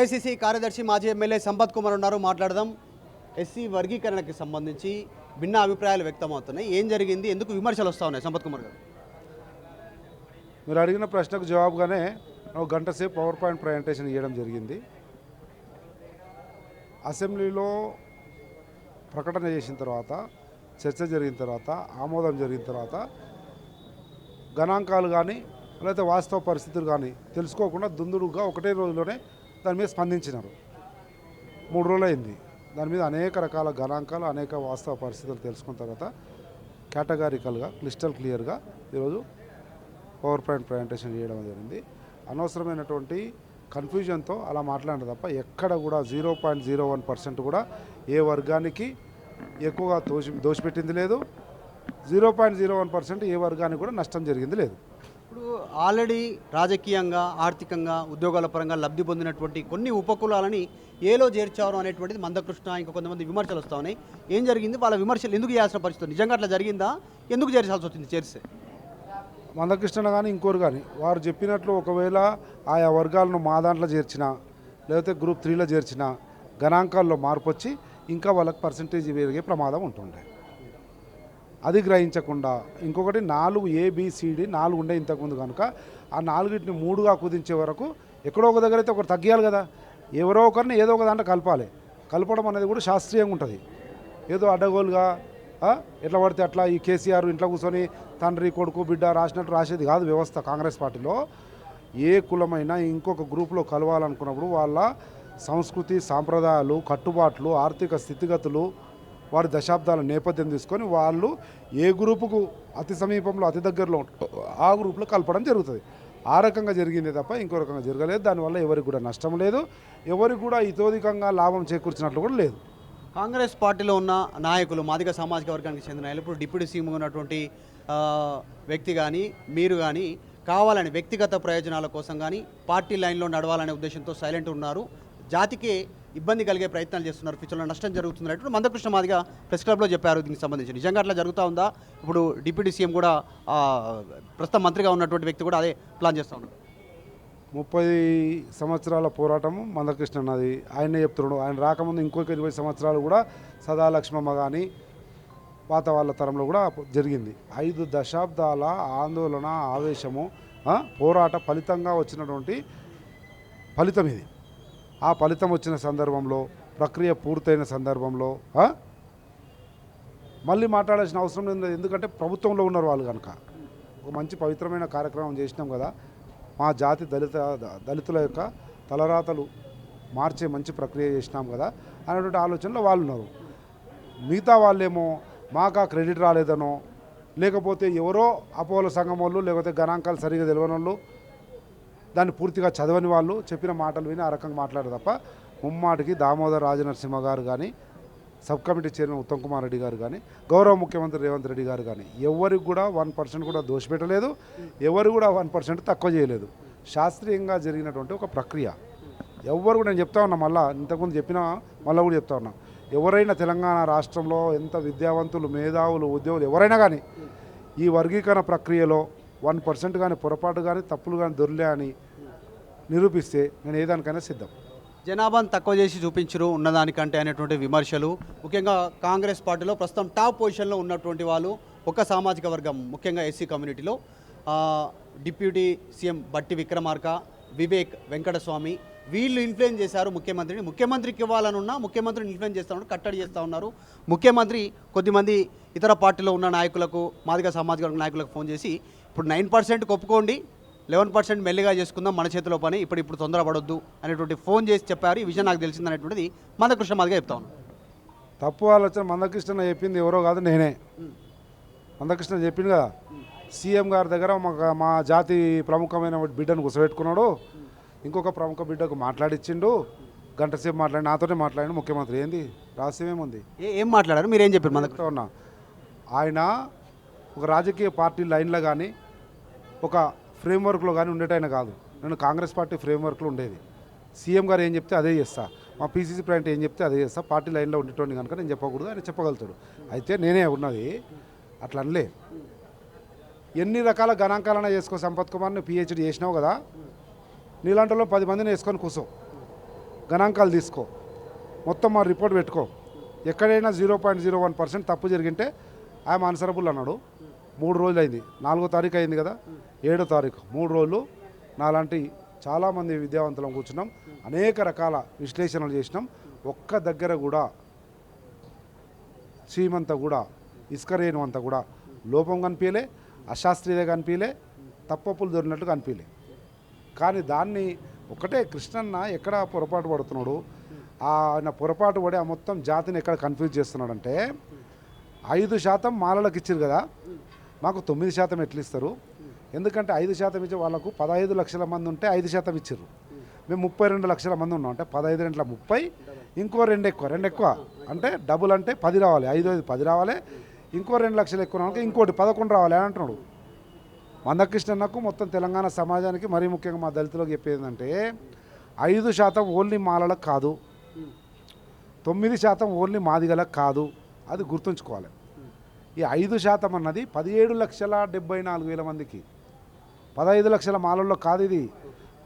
AICC కార్యదర్శి మాజీ MLA Sampath Kumar ఉన్నారు, మాట్లాడదాం. ఎస్సీ వర్గీకరణకి సంబంధించి భిన్న అభిప్రాయాలు వ్యక్తమవుతున్నాయి. ఏం జరిగింది, ఎందుకు విమర్శలు వస్తూ ఉన్నాయి? సంపత్ కుమార్ గారు, మీరు అడిగిన ప్రశ్నకు జవాబుగానే ఒక గంట సేపు పవర్ పాయింట్ ప్రజెంటేషన్ ఇవ్వడం జరిగింది. అసెంబ్లీలో ప్రకటన చేసిన తర్వాత, చర్చ జరిగిన తర్వాత, ఆమోదం జరిగిన తర్వాత గణాంకాలు కానీ లేకపోతే వాస్తవ పరిస్థితులు కానీ తెలుసుకోకుండా దుందుడుగా ఒకటే రోజులోనే దాని మీద స్పందించినారు. 3 రోజులు అయింది. దాని మీద అనేక రకాల గణాంకాలు, అనేక వాస్తవ పరిస్థితులు తెలుసుకున్న తర్వాత కేటగారికల్గా, క్లిస్టల్ క్లియర్గా ఈరోజు పవర్ పాయింట్ ప్రజెంటేషన్ చేయడం జరిగింది. అనవసరమైనటువంటి కన్ఫ్యూజన్తో అలా మాట్లాడిన తప్ప ఎక్కడ కూడా 0.01% కూడా ఏ వర్గానికి ఎక్కువగా దోషపెట్టింది లేదు. 0.01% ఏ వర్గానికి కూడా నష్టం జరిగింది లేదు. ఇప్పుడు ఆల్రెడీ రాజకీయంగా, ఆర్థికంగా, ఉద్యోగాల పరంగా లబ్ధి పొందినటువంటి కొన్ని ఉపకులాలని ఏలో చేర్చారు అనేటువంటిది మందకృష్ణ ఇంకా కొంతమంది విమర్శలు వస్తూ ఉన్నాయి. ఏం జరిగింది, వాళ్ళ విమర్శలు ఎందుకు చేయాల్సిన పరిస్థితి? నిజంగా అట్లా జరిగిందా? ఎందుకు చేర్చాల్సి వచ్చింది? చేరిస్తే మందకృష్ణ కానీ ఇంకోరు కానీ వారు చెప్పినట్లు ఒకవేళ ఆయా వర్గాలను మా దాంట్లో చేర్చినా లేకపోతే గ్రూప్ 3లో చేర్చినా గణాంకాల్లో మార్పు వచ్చి ఇంకా వాళ్ళకి పర్సంటేజ్ పెరిగే ప్రమాదం ఉంటుండే. అది గ్రహించకుండా ఇంకొకటి 4 ABCD 4 ఉండే ఇంతకుముందు కనుక ఆ 4టిని 3గా కుదించే వరకు ఎక్కడో ఒక దగ్గర అయితే ఒకరు తగ్గియాలి కదా. ఎవరో ఒకరిని ఏదో ఒక దాంట్లో కలపాలి. కలపడం అనేది కూడా శాస్త్రీయంగా ఉంటుంది. ఏదో అడ్డగోలుగా ఎట్లా పడితే అట్లా ఈ కేసీఆర్ ఇంట్లో కూర్చొని తండ్రి కొడుకు బిడ్డ రాసినట్టు రాసేది కాదు వ్యవస్థ. కాంగ్రెస్ పార్టీలో ఏ కులమైనా ఇంకొక గ్రూప్లో కలవాలనుకున్నప్పుడు వాళ్ళ సంస్కృతి, సాంప్రదాయాలు, కట్టుబాట్లు, ఆర్థిక స్థితిగతులు, వారి దశాబ్దాల నేపథ్యం తీసుకొని వాళ్ళు ఏ గ్రూపుకు అతి సమీపంలో, అతి దగ్గరలో ఆ గ్రూపులో కలపడం జరుగుతుంది. ఆ రకంగా జరిగిందే తప్ప ఇంకో రకంగా జరగలేదు. దానివల్ల ఎవరికి కూడా నష్టం లేదు, ఎవరికి కూడా ఇతోధికంగా లాభం చేకూర్చినట్లు కూడా లేదు. కాంగ్రెస్ పార్టీలో ఉన్న నాయకులు, మాదిగ సామాజిక వర్గానికి చెందిన నాయకులు, ఇప్పుడు డిప్యూటీ సీఎం ఉన్నటువంటి వ్యక్తి కానీ మీరు కానీ కావాలని వ్యక్తిగత ప్రయోజనాల కోసం కానీ పార్టీ లైన్లో నడవాలనే ఉద్దేశంతో సైలెంట్ ఉన్నారు. జాతికి ఇబ్బంది కలిగే ప్రయత్నాలు చేస్తున్నారు, ఫ్యూచర్లో నష్టం జరుగుతున్నట్టు మందకృష్ణ మాదిగ ప్రెస్ క్లబ్లో చెప్పారు. దీనికి సంబంధించి నిజంగా అట్లా జరుగుతూ ఉందా? ఇప్పుడు డిప్యూటీ సీఎం కూడా ప్రస్తుతం మంత్రిగా ఉన్నటువంటి వ్యక్తి కూడా అదే ప్లాన్ చేస్తూ ఉన్నారు. 30 సంవత్సరాల పోరాటము మందకృష్ణ అన్నది ఆయనే చెప్తున్నాడు. ఆయన రాకముందు ఇంకొక 20 సంవత్సరాలు కూడా సదా లక్ష్మమ్మ కానీ పాత వాళ్ళ తరంలో కూడా జరిగింది. 5 దశాబ్దాల ఆందోళన, ఆవేశము, పోరాట ఫలితంగా వచ్చినటువంటి ఫలితం ఇది. ఆ ఫలితం వచ్చిన సందర్భంలో, ప్రక్రియ పూర్తయిన సందర్భంలో మళ్ళీ మాట్లాడాల్సిన అవసరం లేదు. ఎందుకంటే ప్రభుత్వంలో ఉన్నారు వాళ్ళు కనుక. ఒక మంచి పవిత్రమైన కార్యక్రమం చేసినాం కదా, మా జాతి దళితుల యొక్క తలరాతలు మార్చే మంచి ప్రక్రియ చేసినాం కదా అనేటువంటి ఆలోచనలో వాళ్ళు ఉన్నారు. మిగతా వాళ్ళేమో మాకు ఆ క్రెడిట్ రాలేదనో, లేకపోతే ఎవరో అపోలో సంఘం వాళ్ళు, లేకపోతే గణాంకాలు సరిగా తెలియని వాళ్ళు, దాన్ని పూర్తిగా చదవని వాళ్ళు చెప్పిన మాటలు విని ఆ రకంగా మాట్లాడారు తప్ప ముమ్మాటికి దామోదర్ రాజనరసింహ గారు కానీ, sub committee chairman Uttam Kumar Reddy గారు కానీ, గౌరవ ముఖ్యమంత్రి రేవంత్ రెడ్డి గారు కానీ ఎవరికి కూడా 1% కూడా దోషపెట్టలేదు, ఎవరు కూడా 1% తక్కువ చేయలేదు. శాస్త్రీయంగా జరిగినటువంటి ఒక ప్రక్రియ. ఎవరు కూడా, నేను చెప్తా ఉన్నా, మళ్ళీ ఇంతకుముందు చెప్పినా మళ్ళీ కూడా చెప్తా ఉన్నా, ఎవరైనా తెలంగాణ రాష్ట్రంలో ఎంత విద్యావంతులు, మేధావులు, ఉద్యోగులు ఎవరైనా కానీ ఈ వర్గీకరణ ప్రక్రియలో 1% కానీ పొరపాటు కానీ తప్పులు కానీ దొరిలే అని నిరూపిస్తే నేను ఏదానికైనా సిద్ధం. జనాభాను తక్కువ చేసి చూపించరు ఉన్నదానికంటే అనేటువంటి విమర్శలు, ముఖ్యంగా కాంగ్రెస్ పార్టీలో ప్రస్తుతం టాప్ పొజిషన్లో ఉన్నటువంటి వాళ్ళు ఒక సామాజిక వర్గం, ముఖ్యంగా ఎస్సీ కమ్యూనిటీలో డిప్యూటీ సీఎం బట్టి విక్రమార్క, వివేక్ వెంకటస్వామి, వీళ్ళు ఇన్ఫ్లుయెన్స్ చేశారు ముఖ్యమంత్రిని. ముఖ్యమంత్రికి ఇవ్వాలనున్నా ముఖ్యమంత్రిని ఇన్ఫ్లుయెన్స్ చేస్తూ ఉన్నారు, కట్టడి చేస్తూ ఉన్నారు. ముఖ్యమంత్రి కొద్దిమంది ఇతర పార్టీలో ఉన్న నాయకులకు, మాదిగ సామాజిక వర్గ నాయకులకు ఫోన్ చేసి ఇప్పుడు 9% ఒప్పుకోండి, 11% మెల్లిగా చేసుకుందాం, మన చేతిలో పని, ఇప్పుడు తొందరపడొద్దు అనేటువంటి ఫోన్ చేసి చెప్పారు. ఈ విషయం నాకు తెలిసింది అనేటువంటిది మందకృష్ణ మాదిగా చెప్తా ఉన్నాను. తప్పు ఆలోచన మందకృష్ణ చెప్పింది ఎవరో కాదు, నేనే. మందకృష్ణ చెప్పింది కదా, సీఎం గారి దగ్గర మా జాతి ప్రముఖమైన బిడ్డను కూర్చోబెట్టుకున్నాడు, ఇంకొక ప్రముఖ బిడ్డకు మాట్లాడిచ్చిండు, గంట సేపు మాట్లాడి, నాతోనే మాట్లాడి ముఖ్యమంత్రి. ఏంది రహస్యం ఏముంది? ఏం మాట్లాడారు, మీరేం చెప్పారు? మందకృష్ణ ఉన్నా ఆయన ఒక రాజకీయ పార్టీ లైన్లో కానీ ఒక ఫ్రేమ్వర్క్లో కానీ ఉండేటైనా కాదు. నేను కాంగ్రెస్ పార్టీ ఫ్రేమ్వర్క్లో ఉండేది. సీఎం గారు ఏం చెప్తే అదే చేస్తా, మా పీసీసీ ప్రెసిడెంట్ ఏం చెప్తే అదే చేస్తా. పార్టీ లైన్లో ఉండేటోని కనుక నేను చెప్పకూడదు, ఆయన చెప్పగలుగుతాడు. అయితే నేనే ఉన్నది అట్లా అనలే. ఎన్ని రకాల గణాంకాలన్నా చేసుకో సంపత్ కుమార్ని, PhD చేసినావు కదా, నీలాంటిలో 10 మందిని వేసుకొని కూర్చో, గణాంకాలు తీసుకో, మొత్తం మా రిపోర్ట్ పెట్టుకో. ఎక్కడైనా 0.01% తప్పు జరిగింటే ఐఎమ్ ఆన్సరబుల్ అన్నాడు. 3 రోజులు అయింది, 4వ తారీఖు అయింది కదా, 7వ తారీఖు 3 రోజులు నాలాంటి చాలామంది విద్యావంతులం కూర్చున్నాం, అనేక రకాల విశ్లేషణలు చేసినాం. ఒక్క దగ్గర కూడా చీమంతా కూడా ఇసుకరేణువంతా కూడా లోపం కనిపించలే, అశాస్త్రీయత కనిపించలే, తప్పప్పులు దొరికినట్టు కనిపించలే. కానీ దాన్ని ఒకటే కృష్ణన్న ఎక్కడ పొరపాటు పడుతున్నాడు, ఆయన పొరపాటు పడి ఆ మొత్తం జాతిని ఎక్కడ కన్ఫ్యూజ్ చేస్తున్నాడంటే 5% మాలలకు ఇచ్చారు కదా, మాకు 9% ఎట్లా ఇస్తారు? ఎందుకంటే 5% ఇచ్చే వాళ్ళకు 15 లక్షల మంది ఉంటే 5% ఇచ్చారు. మేము 32 లక్షల మంది ఉన్నాం అంటే 15 ఇంట్లో 30, ఇంకో 2 ఎక్కువ అంటే డబుల్ అంటే 10 రావాలి, 10 రావాలి, ఇంకో 2 లక్షలు ఎక్కువ ఇంకోటి 11 రావాలి అని అంటున్నాడు. మందకృష్ణన్నకు మొత్తం తెలంగాణ సమాజానికి మరీ ముఖ్యంగా మా దళితులకు చెప్పేది ఏంటంటే 5% ఓన్లీ మాలలకు కాదు, 9% ఓన్లీ మాదిగలకు కాదు, అది గుర్తుంచుకోవాలి. ఈ 5% అన్నది 17,74,000 మందికి, 15 లక్షల మాలల్లో కాదు, ఇది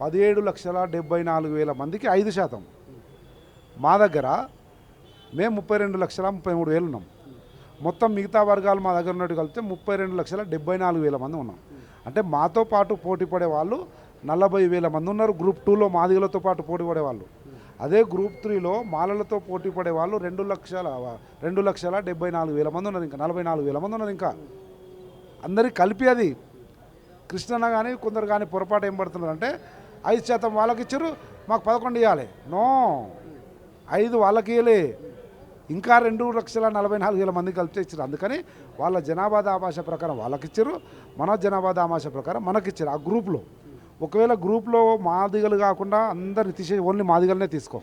17,74,000 మందికి 5%. మా దగ్గర మేము 32,33,000 ఉన్నాం. మొత్తం మిగతా వర్గాలు మా దగ్గర ఉన్నట్టు కలిపితే 32,74,000 మంది ఉన్నాం. అంటే మాతో పాటు పోటీ పడే వాళ్ళు 40,000 మంది ఉన్నారు. గ్రూప్ 2లో మాదిగలతో పాటు పోటీ పడేవాళ్ళు. అదే గ్రూప్ 3లో మాలలతో పోటీ పడే వాళ్ళు 2,74,000 మంది ఉన్నారు. ఇంకా 44,000 మంది ఉన్నారు. ఇంకా అందరికి కలిపి అది కృష్ణన్న కానీ కొందరు కానీ పొరపాటు ఏం పడుతున్నారు అంటే 5% వాళ్ళకి ఇచ్చారు, మాకు 11 ఇవ్వాలి. నో, 5 వాళ్ళకి ఇవ్వలే, ఇంకా 2,44,000 మంది కలిపి ఇచ్చారు. అందుకని వాళ్ళ జనాభా దామాష ప్రకారం వాళ్ళకి ఇచ్చారు, మన జనాభా దామాష ప్రకారం మనకిచ్చారు. ఆ గ్రూప్లో ఒకవేళ గ్రూప్లో మాదిగలు కాకుండా అందరిని తీసేసి ఓన్లీ మాదిగలనే తీసుకో,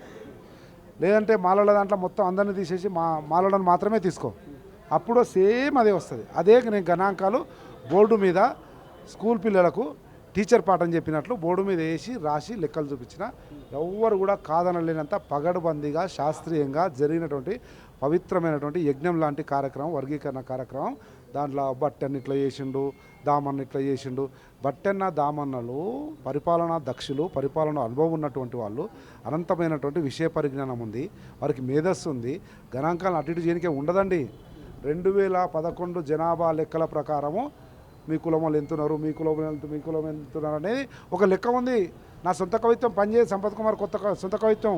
లేదంటే మాలల దాంట్లో మొత్తం అందరినీ తీసేసి మాలలను మాత్రమే తీసుకో, అప్పుడు సేమ్ అదే వస్తుంది. అదే నేను గణాంకాలు బోర్డు మీద స్కూల్ పిల్లలకు టీచర్ పాఠం చెప్పినట్లు బోర్డు మీద వేసి రాసి లెక్కలు చూపించిన ఎవ్వరు కూడా కాదనలేనంత పగడుబందీగా శాస్త్రీయంగా జరిగినటువంటి పవిత్రమైనటువంటి యజ్ఞం లాంటి కార్యక్రమం, వర్గీకరణ కార్యక్రమం. దాంట్లో బట్టెన్న ఇట్లా చేసిండు, దామన్న ఇట్లా చేసిండు. బట్టెన్న దామన్నలు పరిపాలనా దక్షులు, పరిపాలన అనుభవం ఉన్నటువంటి వాళ్ళు, అనంతమైనటువంటి విషయ పరిజ్ఞానం ఉంది, వారికి మేధస్సు ఉంది. గణాంకాలను అటు ఇటు చేయనికే ఉండదండి. 2011 జనాభా లెక్కల ప్రకారము మీ కులం వాళ్ళు ఎంతున్నారు, మీ కులం ఎంతున్నారు అనేది ఒక లెక్క ఉంది. నా సొంత కవిత్వం పనిచేయదు, సంపత్ కుమార్ సొంత కవిత్వం,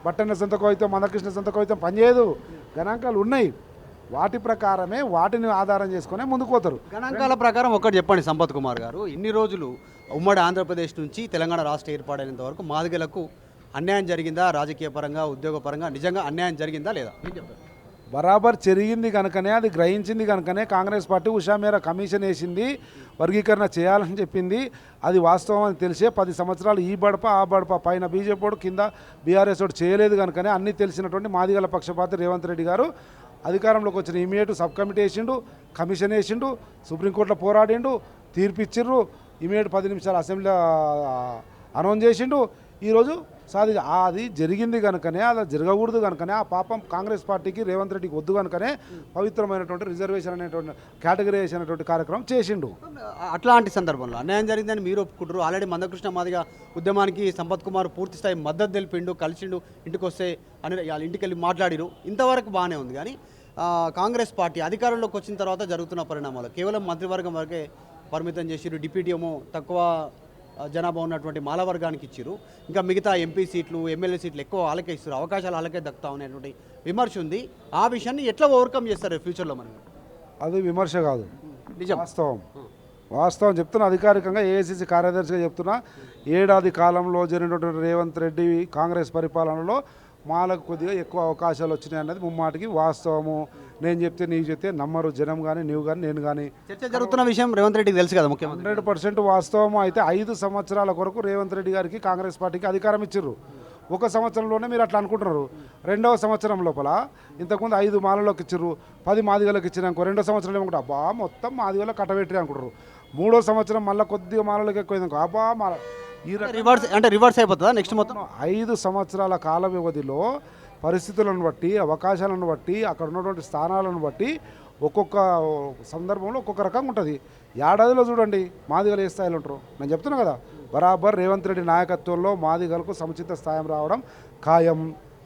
బట్టన్న సొంత కవిత్వం, మందకృష్ణ సొంత కవిత్వం పనిచేయదు. గణాంకాలు ఉన్నాయి, వాటి ప్రకారమే వాటిని ఆధారం చేసుకునే ముందుకు పోతారు. గణాంకాల ప్రకారం ఒకటి చెప్పండి సంపత్ కుమార్ గారు, ఇన్ని రోజులు ఉమ్మడి ఆంధ్రప్రదేశ్ నుంచి తెలంగాణ రాష్ట్ర ఏర్పాటైనంత వరకు మాదిగలకు అన్యాయం జరిగిందా? రాజకీయ పరంగా, ఉద్యోగ పరంగా నిజంగా అన్యాయం జరిగిందా లేదా? ఏం చెప్తారు? బరాబర్ జరిగింది కనుకనే, అది గ్రహించింది కనుకనే కాంగ్రెస్ పార్టీ ఉషా మేర కమిషన్ వేసింది, వర్గీకరణ చేయాలని చెప్పింది. అది వాస్తవం అని తెలిసే 10 సంవత్సరాలు ఈ బడప ఆ బడప పైన బీజేపీ వాడు కింద బీఆర్ఎస్ వాడు చేయలేదు కనుకనే అన్నీ తెలిసినటువంటి మాదిగల పక్షపాతి రేవంత్ రెడ్డి గారు అధికారంలోకి వచ్చిన ఇమీడియట్ సబ్ కమిటీ వేసిండు, కమిషన్ వేసిండు, సుప్రీంకోర్టులో పోరాడిండు, తీర్పు ఇచ్చిర్రు, ఇమీడియట్ 10 నిమిషాలు అసెంబ్లీ అనౌన్స్ చేసిండు. ఈరోజు అది జరిగింది కనుకనే, అలా జరగకూడదు కనుకనే, ఆ పాపం కాంగ్రెస్ పార్టీకి రేవంత్ రెడ్డికి వద్దు కనుకనే పవిత్రమైనటువంటి రిజర్వేషన్ అనేటువంటి కేటగిరైజేషన్ అనేటువంటి కార్యక్రమం చేసిండు. అట్లాంటి సందర్భంలో అన్యాయం జరిగిందని మీరు ఒప్పుకుంటారు. ఆల్రెడీ మందకృష్ణ మాదిగ ఉద్యమానికి సంపత్ కుమార్ పూర్తి స్థాయి మద్దతు తెలిపిండు, కలిసిండు, ఇంటికి వస్తే అని వాళ్ళ ఇంటికి వెళ్ళి మాట్లాడిరు, ఇంతవరకు బాగానే ఉంది. కానీ కాంగ్రెస్ పార్టీ అధికారంలోకి వచ్చిన తర్వాత జరుగుతున్న పరిణామాలు కేవలం మంత్రివర్గం వరకే పరిమితం చేసిరు, డిప్యూటీ ఏమో తక్కువ జనాభా ఉన్నటువంటి మాల వర్గానికి ఇచ్చారు, ఇంకా మిగతా ఎంపీ సీట్లు, ఎమ్మెల్యే సీట్లు ఎక్కువ వాళ్ళకే ఇస్తారు, అవకాశాలు వాళ్ళకే దక్కుతా అనేటువంటి విమర్శ ఉంది. ఆ విషయాన్ని ఎట్లా ఓవర్కమ్ చేస్తారు ఫ్యూచర్లో? మనం అది విమర్శ కాదు, నిజం, వాస్తవం చెప్తున్నా. అధికారికంగా ఏఐసిసి కార్యదర్శిగా చెప్తున్నా. ఏడాది కాలంలో జరిగినటువంటి రేవంత్ రెడ్డి కాంగ్రెస్ పరిపాలనలో మాలకు కొద్దిగా ఎక్కువ అవకాశాలు వచ్చినాయి అన్నది ముమ్మాటికి వాస్తవము. నేను చెప్తే నీకు చెప్తే నమ్మరు జనం కానీ, నీవు కానీ, నేను కానీ. చర్చ జరుగుతున్న విషయం రేవంత్ రెడ్డికి తెలుసు కదా, ముఖ్యమంత్రి 100% వాస్తవము. అయితే 5 సంవత్సరాల కొరకు రేవంత్ రెడ్డి గారికి కాంగ్రెస్ పార్టీకి అధికారం ఇచ్చిర్రు. 1 సంవత్సరంలోనే మీరు అట్లా అనుకుంటున్నారు. 2వ సంవత్సరం లోపల ఇంతకుముందు 5 మాలలోకి ఇచ్చిర్రు, 10 మాదిగలకు ఇచ్చినాక 2వ సంవత్సరం ఏమనుకుంటా అబ్బా మొత్తం మాదిగలకు కట్టబెట్టి అనుకుంటారు. 3వ సంవత్సరం మళ్ళీ కొద్దిగా మాలలకు ఎక్కువ అబ్బా మాల ఈ రివర్స్ అయిపోతుందా నెక్స్ట్ మొత్తం? 5 సంవత్సరాల కాల వ్యవధిలో పరిస్థితులను బట్టి, అవకాశాలను బట్టి, అక్కడ ఉన్నటువంటి స్థానాలను బట్టి ఒక్కొక్క సందర్భంలో ఒక్కొక్క రకంగా ఉంటుంది. ఏడాదిలో చూడండి మాదిగలు ఏ స్థాయిలో ఉంటారు. నేను చెప్తున్నా కదా, బరాబర్ రేవంత్ రెడ్డి నాయకత్వంలో మాదిగలకు సముచిత స్థానం రావడం ఖాయం.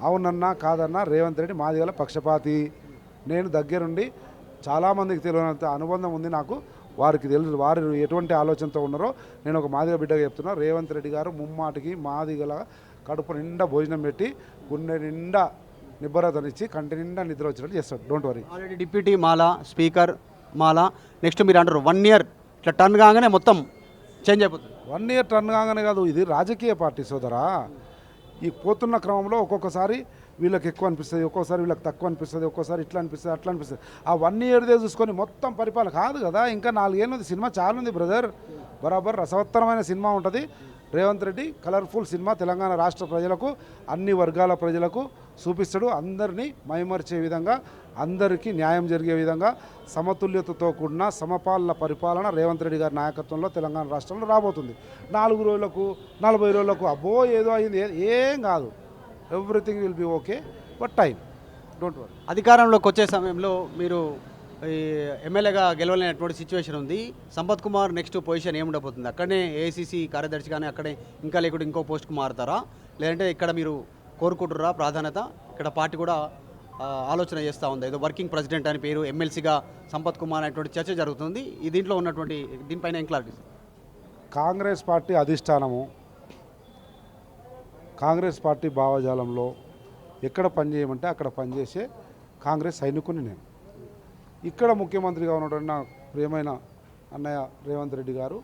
అవునన్నా కాదన్నా రేవంత్ రెడ్డి మాదిగల పక్షపాతి. నేను దగ్గరుండి చాలామందికి తెలియనంత అనుబంధం ఉంది నాకు. వారికి తెలుసు వారు ఎటువంటి ఆలోచనతో ఉన్నారో. నేను ఒక మాదిగ బిడ్డగా చెప్తున్నా, రేవంత్ రెడ్డి గారు ముమ్మాటికి మాదిగల కడుపు నిండా భోజనం పెట్టి గుండె నిండా నిబ్బరతనిచ్చి కంటి నిండా నిద్ర వచ్చినట్టు చేస్తాడు. Don't worry. Already deputy Mala, speaker Mala, next మీరు అంటారు 1 year ఇట్లా టర్న్ కాగానే మొత్తం చేంజ్ అయిపోతుంది. 1 year టర్న్ కాగానే కాదు, ఇది రాజకీయ పార్టీ సోదరా. ఈ పోతున్న క్రమంలో ఒక్కొక్కసారి వీళ్ళకి ఎక్కువ అనిపిస్తుంది, ఒక్కోసారి వీళ్ళకి తక్కువ అనిపిస్తుంది, ఒక్కోసారి ఇట్లా అనిపిస్తుంది, అట్లా అనిపిస్తుంది. ఆ 1 yearదే చూసుకొని మొత్తం పరిపాలన కాదు కదా. ఇంకా 4 ఏళ్ళు ఉంది, సినిమా చాలా ఉంది బ్రదర్. బరాబర్ రసవత్తరమైన సినిమా ఉంటుంది. రేవంత్ రెడ్డి కలర్ఫుల్ సినిమా తెలంగాణ రాష్ట్ర ప్రజలకు, అన్ని వర్గాల ప్రజలకు చూపిస్తాడు. అందరినీ మైమర్చే విధంగా, అందరికీ న్యాయం జరిగే విధంగా సమతుల్యతతో కూడిన సమపాలన పరిపాలన రేవంత్ రెడ్డి గారి నాయకత్వంలో తెలంగాణ రాష్ట్రంలో రాబోతుంది. 4 రోజులకు 40 రోజులకు అబ్బో ఏదో అయింది ఏం కాదు. Everything will be okay, but time, don't worry. అధికారంలోకి వచ్చే సమయంలో మీరు ఈ ఎమ్మెల్యేగా గెలవలేనటువంటి సిచ్యువేషన్ ఉంది. సంపత్ కుమార్ నెక్స్ట్ పొజిషన్ ఏముండబోతుంది? అక్కడనే ఏఐసీసీ కార్యదర్శి కానీ అక్కడే ఇంకా లేకుంటే ఇంకో పోస్ట్కి మారుతారా, లేదంటే ఇక్కడ మీరు కోరుకుంటున్నారా ప్రాధాన్యత? ఇక్కడ పార్టీ కూడా ఆలోచన చేస్తూ ఉంది, ఏదో వర్కింగ్ ప్రెసిడెంట్ అని పేరు, ఎమ్మెల్సీగా సంపత్ కుమార్ అనేటువంటి చర్చ జరుగుతుంది. ఈ దీంట్లో ఉన్నటువంటి దీనిపైన ఏం క్లారిటీ? కాంగ్రెస్ పార్టీ అధిష్టానము, కాంగ్రెస్ పార్టీ భావజాలంలో ఎక్కడ పనిచేయమంటే అక్కడ పనిచేసే కాంగ్రెస్ సైనికుని నేను. ఇక్కడ ముఖ్యమంత్రిగా ఉన్నటువంటి నా ప్రియమైన అన్నయ్య రేవంత్ రెడ్డి గారు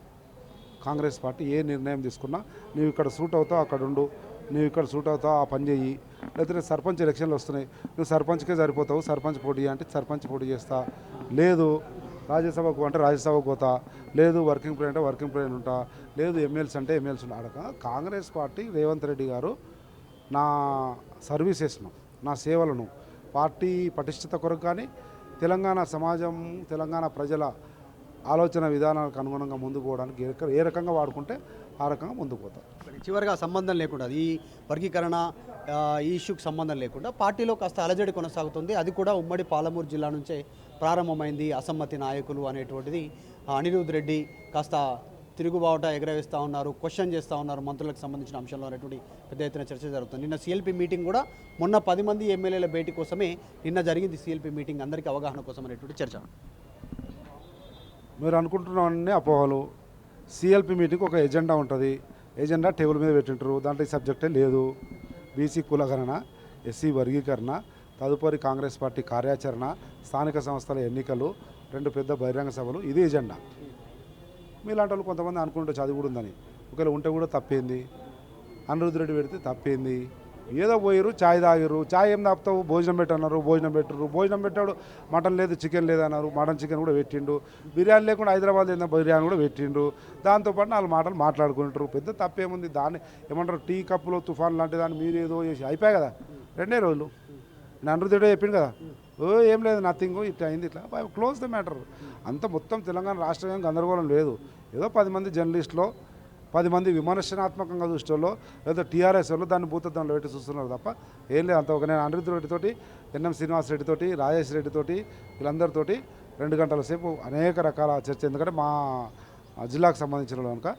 కాంగ్రెస్ పార్టీ ఏ నిర్ణయం తీసుకున్నా, నీవు ఇక్కడ సూట్ అవుతావు అక్కడ ఉండు, నీవు ఇక్కడ సూట్ అవుతావు ఆ పని చేయి, లేకపోతే సర్పంచ్ ఎలక్షన్లు వస్తున్నాయి నువ్వు సర్పంచ్కే సరిపోతావు, సర్పంచ్ పోటీ అంటే సర్పంచ్ పోటీ చేస్తా, లేదు రాజ్యసభకు అంటే రాజ్యసభకు పోతా, లేదు వర్కింగ్ ప్రెసిడెంట్ అంటే వర్కింగ్ ప్రెసిడెంట్ ఉంటా, లేదు ఎమ్మెల్సీ అంటే ఎమ్మెల్సీ ఉంటా. అడగ కాంగ్రెస్ పార్టీ రేవంత్ రెడ్డి గారు నా సర్వీసెస్ను, నా సేవలను పార్టీ పటిష్టత కొరకు కానీ తెలంగాణ సమాజం, తెలంగాణ ప్రజల ఆలోచన విధానాలకు అనుగుణంగా ముందుకు పోవడానికి ఏ రకంగా వాడుకుంటే ఆ రకంగా ముందుకు పోతాం. చివరిగా సంబంధం లేకుండా ఈ వర్గీకరణ ఈ ఇష్యూకి సంబంధం లేకుండా పార్టీలో కాస్త అలజడి కొనసాగుతుంది. అది కూడా ఉమ్మడి పాలమూరు జిల్లా నుంచే ప్రారంభమైంది. అసమ్మతి నాయకులు అనేటువంటిది అనిరుద్ రెడ్డి కాస్త తిరుగుబావుట ఎగరవేస్తూ ఉన్నారు, క్వశ్చన్ చేస్తూ ఉన్నారు మంత్రులకు సంబంధించిన అంశంలో అనేటువంటి పెద్ద ఎత్తున చర్చ జరుగుతుంది. నిన్న సిఎల్పి మీటింగ్ కూడా మొన్న 10 మంది ఎమ్మెల్యేల భేటీ కోసమే నిన్న జరిగింది. సిఎల్పి మీటింగ్ అందరికీ అవగాహన కోసం అనేటువంటి చర్చ. మీరు అనుకుంటున్నామన్నీ అపోహలు. సిఎల్పి మీటింగ్ ఒక ఎజెండా ఉంటుంది, ఎజెండా టేబుల్ మీద పెట్టింటారు, దాంట్లో ఈ సబ్జెక్టే లేదు. బీసీ కులగణన, ఎస్సీ వర్గీకరణ, తదుపరి కాంగ్రెస్ పార్టీ కార్యాచరణ, స్థానిక సంస్థల ఎన్నికలు, 2 పెద్ద బహిరంగ సభలు, ఇది ఎజెండా. మీలాంటి వాళ్ళు కొంతమంది అనుకుంటే చదివి కూడా ఉందని, ఒకవేళ ఉంటే కూడా తప్పేంది, అనిరుద్ రెడ్డి పెడితే తప్పేంది, ఏదో పోయారు ఛాయ్ తాగిరు, ఛాయ్ ఏం తాపుతావు, భోజనం పెట్టన్నారు, భోజనం పెట్టరు, భోజనం పెట్టాడు మటన్ లేదు చికెన్ లేదన్నారు, మటన్ చికెన్ కూడా పెట్టిండు, బిర్యానీ లేకుండా హైదరాబాద్ ఏదైనా బిర్యానీ కూడా పెట్టిండు, దాంతోపాటు 4 మాటలు మాట్లాడుకుంటారు, పెద్ద తప్పేముంది. దాన్ని ఏమంటారు టీ కప్పులో తుఫాన్ లాంటి దాన్ని మీరు ఏదో చేసి అయిపోయాయి కదా 2 రోజులు. నేను అనిరుద్ రెడ్డి చెప్పిండు కదా, ఏం లేదు నథింగ్, ఇట్లా అయింది, ఇట్లా క్లోజ్ ద మ్యాటర్. అంత మొత్తం తెలంగాణ రాష్ట్రం గందరగోళం లేదు. ఏదో 10 మంది జర్నలిస్టులో 10 మంది విమర్శనాత్మకంగా చూసేవాళ్ళు, లేదా టీఆర్ఎస్ వాళ్ళు దాన్ని భూతత్వంలో పెట్టి చూస్తున్నారు తప్ప ఏం లేదు. అంత ఒక నేను అనిరుద్ రెడ్డితోటి, ఎన్ఎం శ్రీనివాస్ రెడ్డితోటి, రాజేష్ రెడ్డితోటి, వీళ్ళందరితోటి 2 గంటల సేపు అనేక రకాల చర్చ. ఎందుకంటే మా జిల్లాకు సంబంధించిన కనుక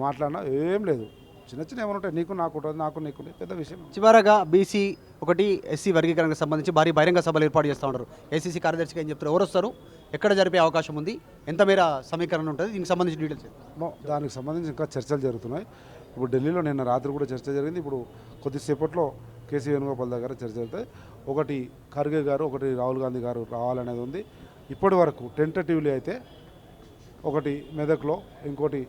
మాట్లాడినా ఏం లేదు. చిన్న చిన్న ఏమైనా ఉంటాయి, నీకు నాకు ఉంటుంది, నాకు నీకు పెద్ద విషయం. చివరగా బీసీ ఒకటి ఎస్సీ వర్గీకరణకు సంబంధించి భారీ బహిరంగ సభలు ఏర్పాటు చేస్తూ ఉంటారు. ఏసీసీ కార్యదర్శిగా ఏం చెప్తారు, ఎవరు వస్తారు, ఎక్కడ జరిపే అవకాశం ఉంది, ఎంత మేర సమీకరణ ఉంటుంది, దీనికి సంబంధించిన డీటెయిల్స్? దానికి సంబంధించి ఇంకా చర్చలు జరుగుతున్నాయి. ఇప్పుడు ఢిల్లీలో నిన్న రాత్రి కూడా చర్చ జరిగింది. ఇప్పుడు కొద్దిసేపట్లో కేసీ వేణుగోపాల్ దగ్గర చర్చ జరుగుతాయి. ఒకటి ఖర్గే గారు, ఒకటి రాహుల్ గాంధీ గారు రావాలనేది ఉంది. ఇప్పటి వరకు టెంటటివ్లీ అయితే ఒకటి మెదక్లో, ఇంకోటి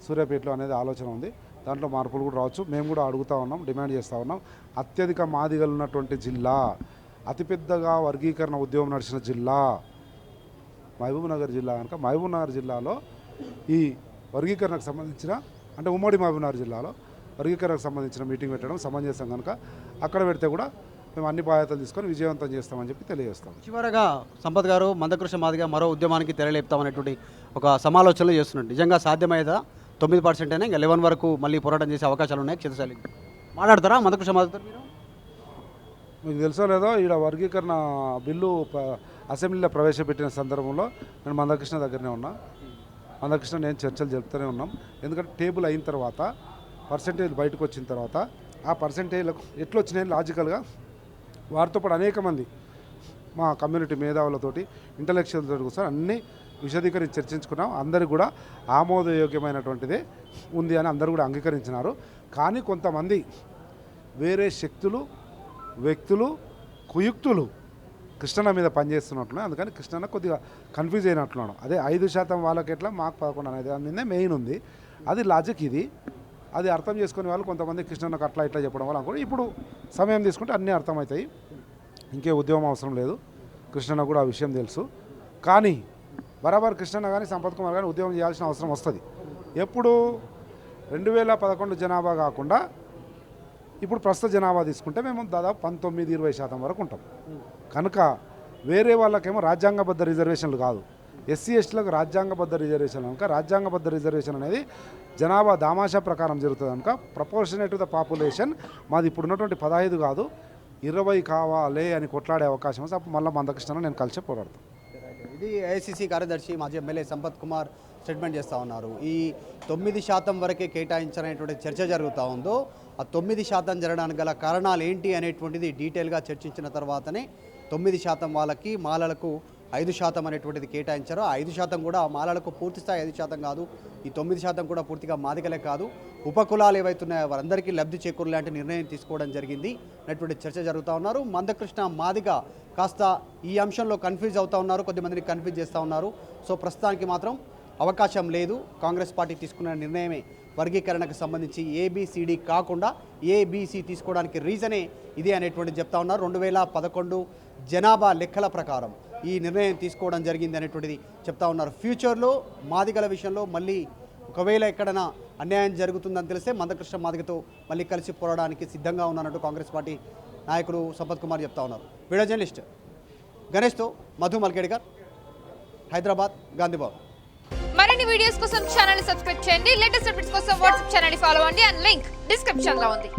సూర్యాపేటలో అనేది ఆలోచన ఉంది. దాంట్లో మార్పులు కూడా రావచ్చు. మేము కూడా అడుగుతూ ఉన్నాం, డిమాండ్ చేస్తూ ఉన్నాం. అత్యధిక మాదిగలు ఉన్నటువంటి జిల్లా, అతిపెద్దగా వర్గీకరణ ఉద్యమం నడిచిన జిల్లా మహబూబ్నగర్ జిల్లా కనుక మహబూబ్నగర్ జిల్లాలో ఈ వర్గీకరణకు సంబంధించిన, అంటే ఉమ్మడి మహబూబ్నగర్ జిల్లాలో వర్గీకరణకు సంబంధించిన మీటింగ్ పెట్టడం సమంజసం కనుక అక్కడ పెడితే కూడా మేము అన్ని బాధ్యతలు తీసుకొని విజయవంతం చేస్తామని చెప్పి తెలియజేస్తాం. చివరగా సంపత్ గారు మందకృష్ణ మాదిగా మరో ఉద్యమానికి తెరలేపుతామనేటువంటి ఒక సమాలోచనలు చేస్తున్నారు. నిజంగా సాధ్యమయ్యేదా? 9% అయినా ఇంకా 11 వరకు మళ్ళీ పోరాటం చేసే అవకాశాలు ఉన్నాయి. క్షేత్రస్థాయి మాట్లాడతారా మందకృష్ణ మాదిగా? మీరు మీకు తెలుసో లేదో, ఈడ వర్గీకరణ బిల్లు అసెంబ్లీలో ప్రవేశపెట్టిన సందర్భంలో నేను మందకృష్ణ దగ్గరనే ఉన్నా. మందకృష్ణ నేను చర్చలు జరుపుతూనే ఉన్నాం. ఎందుకంటే టేబుల్ అయిన తర్వాత పర్సంటేజ్ బయటకు వచ్చిన తర్వాత ఆ పర్సంటేజ్లకు ఎట్లా వచ్చినాయి లాజికల్గా వారితో పాటు అనేక మంది మా కమ్యూనిటీ మేధావులతోటి ఇంటలెక్చువల్తో కూర్చొని అన్నీ విశదీకరించి చర్చించుకున్నాం. అందరికి కూడా ఆమోదయోగ్యమైనటువంటిదే ఉంది అని అందరూ కూడా అంగీకరించినారు. కానీ కొంతమంది వేరే శక్తులు, వ్యక్తులు, కుయుక్తులు కృష్ణన్న మీద పనిచేస్తున్నట్లున్నాయి. అందుకని కృష్ణన్న కొద్దిగా కన్ఫ్యూజ్ అయినట్లున్నాడు. అదే 5% వాళ్ళకి ఎట్లా మాకు 11 అనేది దాని మీదే మెయిన్ ఉంది. అది లాజిక్. ఇది అది అర్థం చేసుకునే వాళ్ళు కొంతమంది కృష్ణన్నకు అట్లా ఇట్లా చెప్పడం వల్ల అనుకోండి. ఇప్పుడు సమయం తీసుకుంటే అన్నీ అర్థమవుతాయి. ఇంకే ఉద్యమం అవసరం లేదు. కృష్ణన్న కూడా ఆ విషయం తెలుసు. కానీ బరాబర్ కృష్ణన్న కానీ సంపత్ కుమార్ కానీ ఉద్యమం చేయాల్సిన అవసరం వస్తుంది. ఎప్పుడు 2011 జనాభా కాకుండా ఇప్పుడు ప్రస్తుత జనాభా తీసుకుంటే మేము దాదాపు 19-20% వరకు ఉంటాం. కనుక వేరే వాళ్ళకేమో రాజ్యాంగబద్ధ రిజర్వేషన్లు కాదు, ఎస్సీ ఎస్టీలకు రాజ్యాంగబద్ధ రిజర్వేషన్ కనుక రాజ్యాంగబద్ధ రిజర్వేషన్ అనేది జనాభా దామాషా ప్రకారం జరుగుతుంది కనుక ప్రపోర్షనేట్ టు ద పాపులేషన్ మాది ఇప్పుడు ఉన్నటువంటి 15 కాదు 20 కావాలి అని కొట్లాడే అవకాశం వస్తే అప్పుడు మళ్ళీ మందకృష్ణ నేను కలిసి పోరాడతాం. ఇది ఏఐసిసి కార్యదర్శి మాజీ ఎమ్మెల్యే సంపత్ కుమార్ స్టేట్మెంట్ చేస్తూ ఉన్నారు. ఈ 9% వరకే కేటాయించనేటువంటి చర్చ జరుగుతూ ఉందో ఆ 9% జరగడానికి గల కారణాలు ఏంటి అనేటువంటిది డీటెయిల్గా చర్చించిన తర్వాతనే 9% వాళ్ళకి మాలలకు 5% అనేటువంటిది కేటాయించారు. ఆ 5% కూడా మాలలకు పూర్తిస్థాయి 5% కాదు, ఈ 9% కూడా పూర్తిగా మాదిగలే కాదు, ఉపకులాలు ఏవైతున్నాయో వారందరికీ లబ్ధి చేకూరు లాంటి నిర్ణయం తీసుకోవడం జరిగింది అనేటువంటి చర్చ జరుగుతూ ఉన్నారు. మందకృష్ణ మాదిగ కాస్త ఈ అంశంలో కన్ఫ్యూజ్ అవుతూ ఉన్నారు, కొద్దిమందిని కన్ఫ్యూజ్ చేస్తూ ఉన్నారు. సో ప్రస్తుతానికి మాత్రం అవకాశం లేదు. కాంగ్రెస్ పార్టీ తీసుకున్న నిర్ణయమే వర్గీకరణకు సంబంధించి ఏబిసిడి కాకుండా ఏబిసి తీసుకోవడానికి రీజనే ఇదే అనేటువంటి చెప్తా ఉన్నారు. 2011 జనాభా లెక్కల ప్రకారం ఈ నిర్ణయం తీసుకోవడం జరిగింది అనేటువంటిది చెప్తా ఉన్నారు. ఫ్యూచర్లో మాదిగల విషయంలో మళ్ళీ ఒకవేళ ఎక్కడైనా అన్యాయం జరుగుతుందని తెలిస్తే మందకృష్ణ మాదిగతో మళ్ళీ కలిసి పోరాడడానికి సిద్ధంగా ఉన్నట్టు కాంగ్రెస్ పార్టీ నాయకులు సంపత్ కుమార్ చెప్తా ఉన్నారు. వీడియో జర్నలిస్ట్ గణేష్తో మధు మల్కేడికర్, హైదరాబాద్, గాంధీభవన్. మరిన్ని వీడియోస్ కోసం ఛానల్ ని సబ్స్క్రైబ్ చేయండి. లేటెస్ట్ అప్డేట్స్ కోసం వాట్సాప్ ఛానల్ ని ఫాలో అవ్వండి. అండ్ లింక్ డిస్క్రిప్షన్ లో ఉంది.